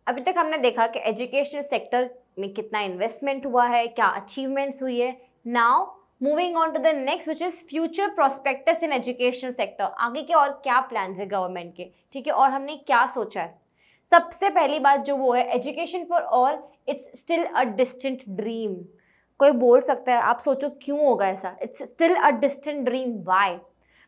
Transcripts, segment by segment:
अभी तक हमने देखा कि एजुकेशनल सेक्टर में कितना इन्वेस्टमेंट हुआ है, क्या अचीवमेंट्स हुई है। Now moving on to the next which is future prospectus in educational sector. आगे के और क्या प्लान्स है गवर्नमेंट के, ठीक है, और हमने क्या सोचा है। सबसे पहली बात जो वो है education for all, it's still a distant dream. कोई बोल सकता है, आप सोचो क्यों होगा ऐसा, it's still a distant dream. Why?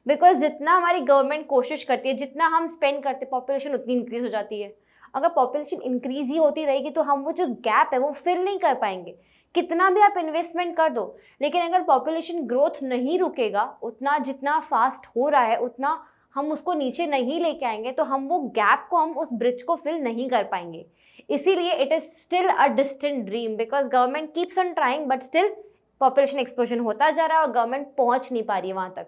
Because जितना हमारी गवर्नमेंट कोशिश करती है, जितना हम स्पेंड करते हैं, पॉपुलेशन उतनी इंक्रीज हो जाती है। अगर पॉपुलेशन इंक्रीज ही होती रहेगी तो हम वो जो गैप है वो फिल नहीं कर पाएंगे, कितना भी आप इन्वेस्टमेंट कर दो। लेकिन अगर पॉपुलेशन ग्रोथ नहीं रुकेगा, उतना जितना फास्ट हो रहा है उतना हम उसको नीचे नहीं लेके आएंगे, तो हम वो गैप को, हम उस ब्रिज को फिल नहीं कर पाएंगे। इसीलिए it is still a distant dream, because government keeps on trying but still population explosion होता जा रहा है और गवर्नमेंट पहुंच नहीं पा रही है वहां तक।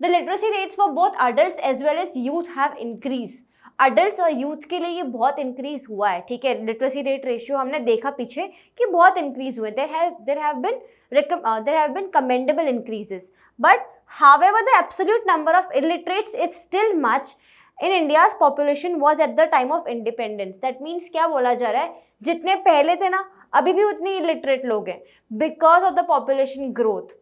The literacy rates for both adult as well as youth have increase. Adult और यूथ के लिए ये बहुत इंक्रीज हुआ है, ठीक है। लिटरेसी रेट रेशियो हमने देखा पीछे कि बहुत इंक्रीज हुए, there have been commendable increases, but however the absolute number of illiterates is still much in India's population was at the time of independence. That means क्या बोला जा रहा है, जितने पहले थे ना अभी भी उतने illiterate लोग हैं because of the population growth.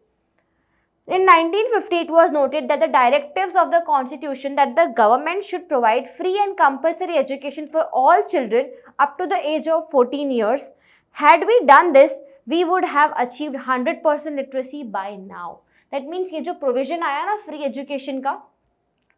In 1950, it was noted that the directives of the constitution that the government should provide free and compulsory education for all children up to the age of 14 years. Had we done this, we would have achieved 100% literacy by now. That means ये जो provision आया ना free education का,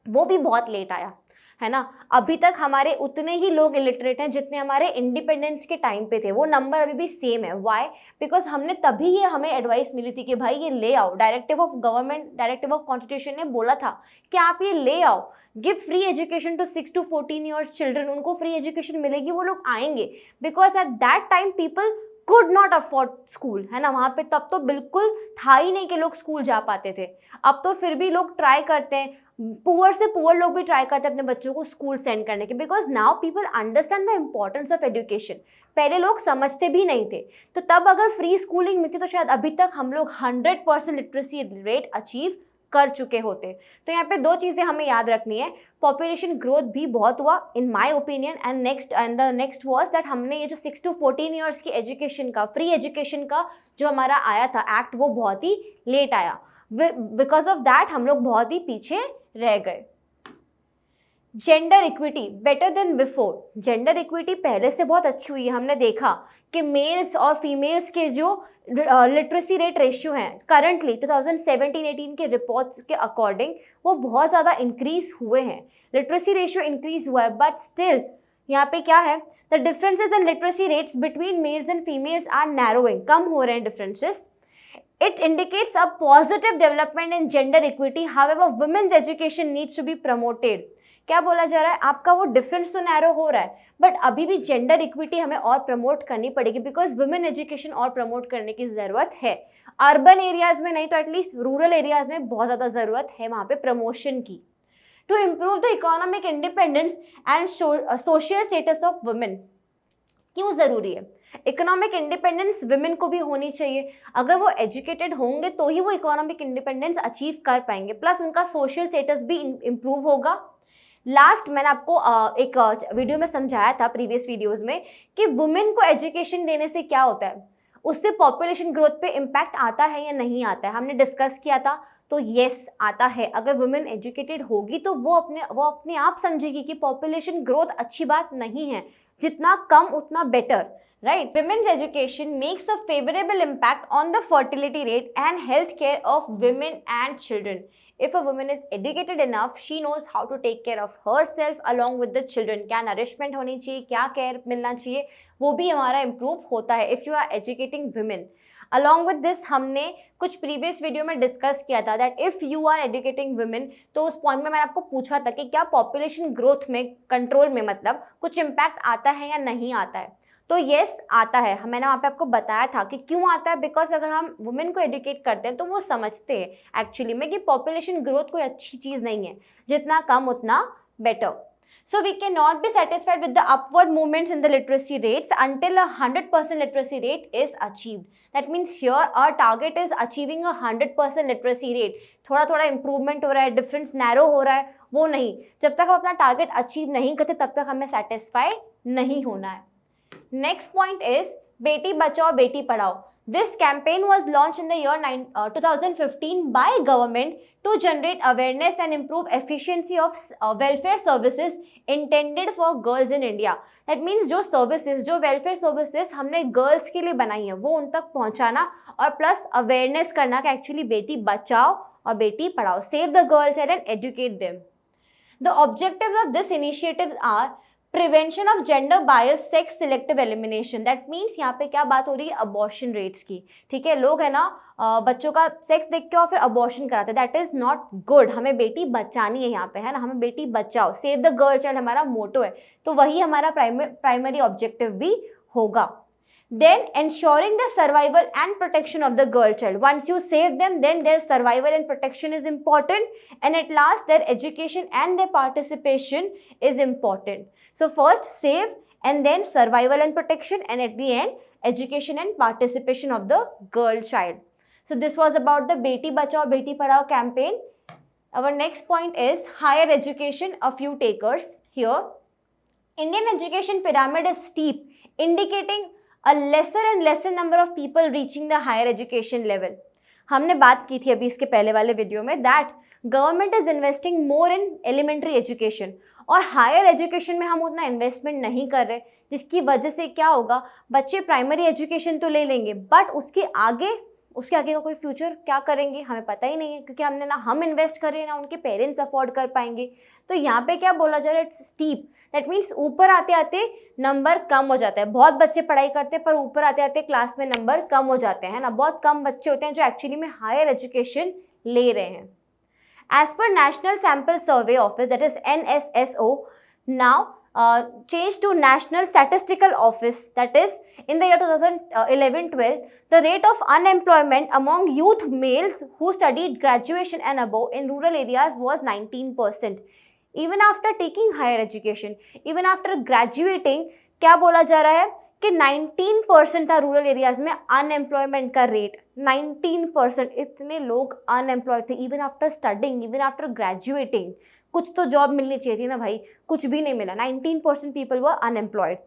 वो भी बहुत late आया है ना। अभी तक हमारे उतने ही लोग इलिटरेट हैं जितने हमारे इंडिपेंडेंस के टाइम पे थे, वो नंबर अभी भी सेम है। वाई? बिकॉज हमने तभी ये हमें एडवाइस मिली थी कि भाई ये ले आओ, directive of government, directive of constitution ने बोला था कि आप ये ले आओ, give free education to 6 to 14 years children, उनको फ्री एजुकेशन मिलेगी, वो लोग आएंगे। Because at that time people could not afford school, है ना। वहाँ पे तब तो बिल्कुल था ही नहीं कि लोग स्कूल जा पाते थे। अब तो फिर भी लोग ट्राई करते हैं, पुअर से पुअर लोग भी ट्राई करते हैं अपने बच्चों को स्कूल सेंड करने के, because now people understand the importance of education. पहले लोग समझते भी नहीं थे, तो तब अगर फ्री स्कूलिंग मिलती तो शायद अभी तक हम लोग 100% लिटरेसी रेट अचीव कर चुके होते। तो यहाँ पे दो चीज़ें हमें याद रखनी है, पॉपुलेशन ग्रोथ भी बहुत हुआ in my opinion, and the next was that हमने ये जो 6 to 14 ईयर्स की एजुकेशन का, फ्री एजुकेशन का जो हमारा आया था एक्ट, वो बहुत ही लेट आया। बिकॉज ऑफ दैट हम लोग बहुत ही पीछे रह गए। Gender equity better than before. Gender equity पहले से बहुत अच्छी हुई है। हमने देखा कि मेल्स और फीमेल्स के जो लिटरेसी रेट रेशियो हैं करंटली 2017-18 के रिपोर्ट्स के अकॉर्डिंग वो बहुत ज़्यादा इंक्रीज हुए हैं, लिटरेसी रेशियो इंक्रीज हुआ है। बट स्टिल यहाँ पे क्या है, the differences in literacy rates between males and females are narrowing, कम हो रहे हैं differences. It indicates a positive development in gender equity. However, women's education needs to be promoted. क्या बोला जा रहा है, आपका वो डिफरेंस तो नैरो हो रहा है, बट अभी भी जेंडर इक्विटी हमें और प्रमोट करनी पड़ेगी, बिकॉज वुमेन एजुकेशन और प्रमोट करने की ज़रूरत है। अर्बन एरियाज़ में नहीं तो एटलीस्ट रूरल एरियाज़ में बहुत ज़्यादा ज़रूरत है वहाँ पे प्रमोशन की। To improve the economic independence and social status of women. क्यों ज़रूरी है? इकोनॉमिक इंडिपेंडेंस विमेन को भी होनी चाहिए। अगर वो एजुकेटेड होंगे तो ही वो इकोनॉमिक इंडिपेंडेंस अचीव कर पाएंगे, प्लस उनका सोशल स्टेटस भी इम्प्रूव होगा। लास्ट मैंने आपको एक वीडियो में समझाया था प्रीवियस वीडियोस में कि वुमेन को एजुकेशन देने से क्या होता है, उससे पॉपुलेशन ग्रोथ पे इम्पैक्ट आता है या नहीं आता है, हमने डिस्कस किया था। तो येस आता है। अगर वुमेन एजुकेटेड होगी तो वो अपने आप समझेगी कि पॉपुलेशन ग्रोथ अच्छी बात नहीं है, जितना कम उतना better, right? Women's education makes a favorable impact on the fertility rate and health care of women and children. If a woman is educated enough, she knows how to take care of herself along with the children. क्या nourishment होनी चाहिए, क्या care मिलना चाहिए, वो भी हमारा improve होता है if you are educating women. Along with this, हमने कुछ प्रीवियस वीडियो में डिस्कस किया था that if you are educating women, तो उस पॉइंट में मैंने आपको पूछा था कि क्या पॉपुलेशन ग्रोथ में, कंट्रोल में मतलब कुछ इम्पैक्ट आता है या नहीं आता है। तो येस आता है। मैंने वहाँ पे आपको बताया था कि क्यों आता है, बिकॉज अगर हम वुमेन को एजुकेट करते हैं तो वो समझते हैं एक्चुअली में कि पॉपुलेशन ग्रोथ कोई अच्छी चीज़ नहीं है, जितना कम उतना better. So we cannot be satisfied with the upward movements in the literacy rates until 100% literacy rate is achieved. That means here our target is achieving 100% literacy rate. थोड़ा थोड़ा improvement हो रहा है, difference narrow हो रहा है, वो नहीं। जब तक हम अपना target achieve नहीं करते तब तक हमें satisfy नहीं होना है। Next point is Beti Bachao Beti Padhao. This campaign was launched in the year 2015 by government to generate awareness and improve efficiency of welfare services intended for girls in India. That means जो services, जो welfare services हमने girls के लिए बनाई हैं वो उन तक पहुंचाना और plus awareness करना कि actually बेटी बचाओ और Beti Padhao, save the girl child and educate them. The objectives of this initiatives are prevention of gender bias sex selective elimination. That means यहाँ पे क्या बात हो रही है, अबॉर्शन रेट्स की. ठीक है, लोग है ना बच्चों का सेक्स देख के और फिर अबॉर्शन कराते हैं. That is not good. हमें बेटी बचानी है यहाँ पे, है ना, हमें Beti Bachao, save the girl child हमारा मोटो है. तो वही हमारा प्राइमरी ऑब्जेक्टिव भी होगा. Then ensuring the survival and protection of the girl child. Once you save them, then their survival and protection is important, and at last their education and their participation is important. So first save, and then survival and protection, and at the end education and participation of the girl child. So this was about the Beti Bachao Beti Padhao campaign. Our next point is higher education. A few takers here. Indian education pyramid is steep, indicating a lesser and lesser number of people reaching the higher education level. हमने बात की थी अभी इसके पहले वाले video में that government is investing more in elementary education, और हायर एजुकेशन में हम उतना इन्वेस्टमेंट नहीं कर रहे, जिसकी वजह से क्या होगा, बच्चे प्राइमरी एजुकेशन तो ले लेंगे बट उसके आगे का कोई फ्यूचर क्या करेंगे हमें पता ही नहीं है, क्योंकि हमने ना हम इन्वेस्ट कर रहे हैं ना उनके पेरेंट्स अफोर्ड कर पाएंगे. तो यहाँ पे क्या बोला जा रहा है, इट्स स्टीप. दैट मीन्स ऊपर आते आते नंबर कम हो जाता है. बहुत बच्चे पढ़ाई करते हैं पर ऊपर आते आते क्लास में नंबर कम हो जाते हैं ना. बहुत कम बच्चे होते हैं जो एक्चुअली में हायर एजुकेशन ले रहे हैं. एज पर national sample survey office, that is NSSO, now changed to National Statistical Office, that is in the year 2011-12, the rate of unemployment among youth males who studied graduation and above in rural areas was 19%. Even after taking higher education, even after graduating, क्या बोला जा रहा है कि 19% था rural areas में unemployment का rate. 19%, इतने लोग अनएम्प्लॉयड थे. Even after studying, even after graduating, कुछ तो जॉब मिलनी चाहिए थी ना भाई, कुछ भी नहीं मिला. 19% people were unemployed.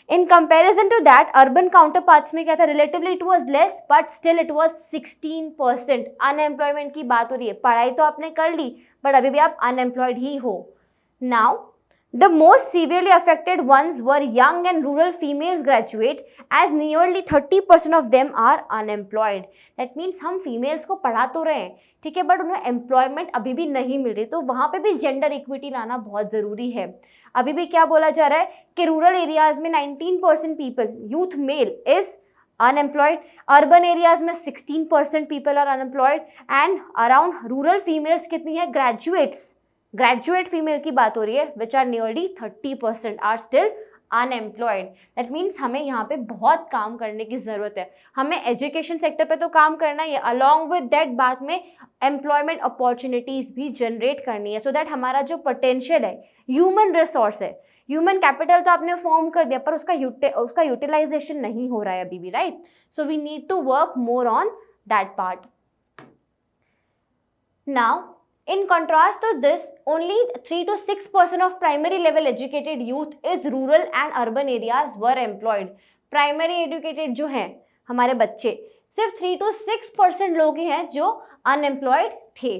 In comparison to that urban counterparts में क्या था, relatively it was less but still it was 16%. Unemployment की बात हो रही है. पढ़ाई तो आपने कर ली बट अभी भी आप अनएम्प्लॉयड ही हो. Now the most severely affected ones were young and rural females graduate, as nearly 30% of them are unemployed. That means हम females को पढ़ा तो रहे हैं, ठीक है, बट उन्हें एम्प्लॉयमेंट अभी भी नहीं मिल रही. तो वहाँ पे भी जेंडर इक्विटी लाना बहुत ज़रूरी है. अभी भी क्या बोला जा रहा है कि रूरल एरियाज में 19% people, youth male is unemployed. Urban areas में 16% people are unemployed, and around rural females कितनी है, ग्रेजुएट फीमेल की बात हो रही है, which are nearly 30% are still unemployed. That means हमें यहाँ पे बहुत काम करने की ज़रूरत है. हमें एजुकेशन सेक्टर पे तो काम करना ही है, अलॉन्ग विद दैट बाद में एम्प्लॉयमेंट अपॉर्चुनिटीज़ भी जनरेट करनी है, सो दैट हमारा जो पोटेंशियल है, ह्यूमन रिसोर्स है, ह्यूमन कैपिटल तो आपने फॉर्म कर दिया पर उसका यूटिलाइजेशन नहीं हो रहा है अभी भी, right. So we need to work more on that part. Now in contrast to this, only 3 to 6% of primary level educated youth is rural and urban areas were employed. Primary educated जो हैं हमारे बच्चे, सिर्फ 3 to 6% लोग ही हैं जो unemployed थे.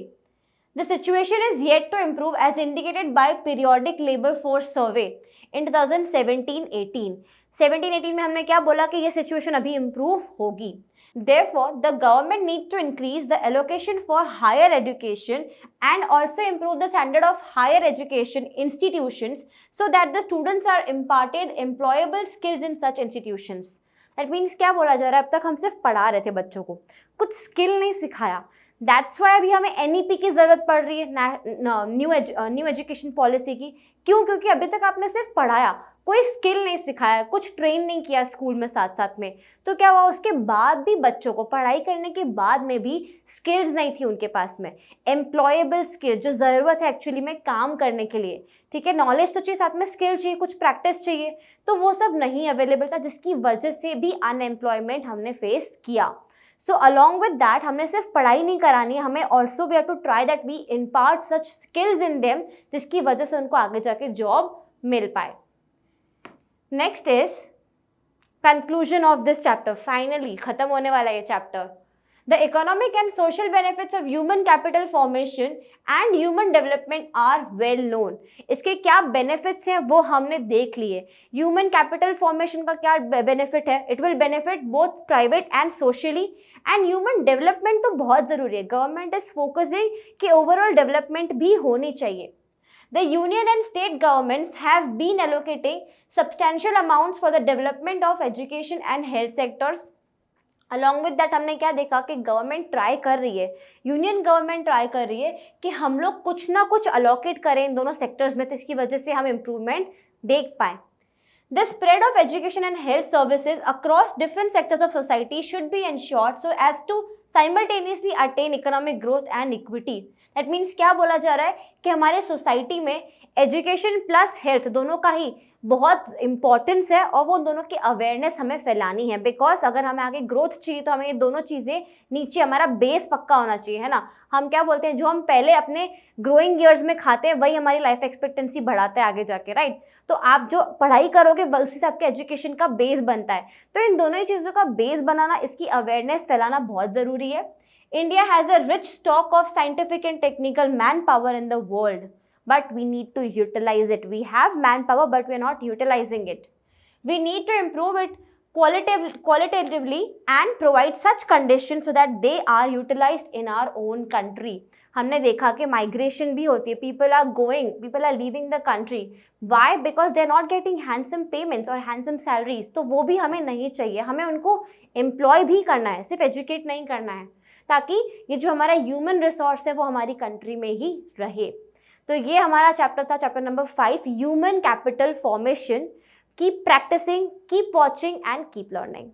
The situation is yet to improve as indicated by periodic labor force survey in 2017-18. 17-18 में हमने क्या बोला कि ये situation अभी improve होगी. Therefore, the government needs to increase the allocation for higher education and also improve the standard of higher education institutions so that the students are imparted employable skills in such institutions. That means क्या बोला जा रहा है, अब तक हम सिर्फ पढ़ा रहे थे बच्चों को, कुछ स्किल नहीं सिखाया. दैट्स वाई अभी हमें NEP की ज़रूरत पड़ रही है, न्यू एजुकेशन पॉलिसी की. क्यों? क्योंकि अभी तक आपने सिर्फ पढ़ाया, कोई स्किल नहीं सिखाया, कुछ ट्रेन नहीं किया स्कूल में साथ साथ में. तो क्या हुआ, उसके बाद भी बच्चों को पढ़ाई करने के बाद में भी स्किल्स नहीं थी उनके पास में, एम्प्लॉयबल स्किल जो ज़रूरत है एक्चुअली में काम करने के लिए. ठीक है, नॉलेज तो चाहिए, साथ में स्किल चाहिए, कुछ प्रैक्टिस चाहिए, तो वो सब नहीं अवेलेबल था, जिसकी वजह से भी अनएम्प्लॉयमेंट हमने फेस किया. सो अलॉन्ग विद दैट हमें सिर्फ पढ़ाई नहीं करानी है, हमें also we have to try that we impart such skills in them, जिसकी वजह से उनको आगे जाके जॉब मिल पाए. Next is conclusion of this chapter, finally खत्म होने वाला है ये chapter. The economic and social benefits of human capital formation and human development are well known. इसके क्या बेनिफिट्स हैं वो हमने देख लिए। ह्यूमन कैपिटल फॉर्मेशन का क्या बेनिफिट है, it will benefit both private and socially, and human development तो बहुत ज़रूरी है। गवर्नमेंट इज फोकसिंग कि ओवरऑल डेवलपमेंट भी होनी चाहिए। The union and state governments have been allocating substantial amounts for the development of education and health sectors. Along with that हमने क्या देखा कि गवर्नमेंट ट्राई कर रही है, यूनियन गवर्नमेंट ट्राई कर रही है कि हम लोग कुछ ना कुछ अलोकेट करें इन दोनों सेक्टर्स में, तो इसकी वजह से हम इम्प्रूवमेंट देख पाएँ। The spread of education and health services across different sectors of society should be ensured so as to simultaneously attain economic growth and equity. That means क्या बोला जा रहा है कि हमारे सोसाइटी में एजुकेशन प्लस हेल्थ दोनों का ही बहुत इंपॉर्टेंस है और वो दोनों की अवेयरनेस हमें फैलानी है। बिकॉज अगर हमें आगे ग्रोथ चाहिए तो हमें ये दोनों चीज़ें नीचे हमारा बेस पक्का होना चाहिए, है ना। हम क्या बोलते हैं, जो हम पहले अपने ग्रोइंग ईयर्स में खाते हैं वही हमारी लाइफ एक्सपेक्टेंसी बढ़ाता है आगे जाके, राइट। तो आप जो पढ़ाई करोगे उसी से आपके एजुकेशन का बेस बनता है। तो इन दोनों ही चीज़ों का बेस बनाना, इसकी अवेयरनेस फैलाना बहुत ज़रूरी है। India has a rich stock of scientific and technical manpower in the world, but we need to utilize it. We have manpower, but we are not utilizing it. We need to improve it qualitatively and provide such conditions so that they are utilized in our own country. हमने देखा कि migration भी होती है, people are leaving the country. Why? Because they are not getting handsome payments or handsome salaries. तो वो भी हमें नहीं चाहिए, हमें उनको एम्प्लॉय भी करना है, सिर्फ एजुकेट नहीं करना है, ताकि ये जो हमारा ह्यूमन रिसोर्स है वो हमारी कंट्री में ही रहे। तो ये हमारा चैप्टर था, chapter number 5, human capital formation. Keep practicing, keep watching and keep learning.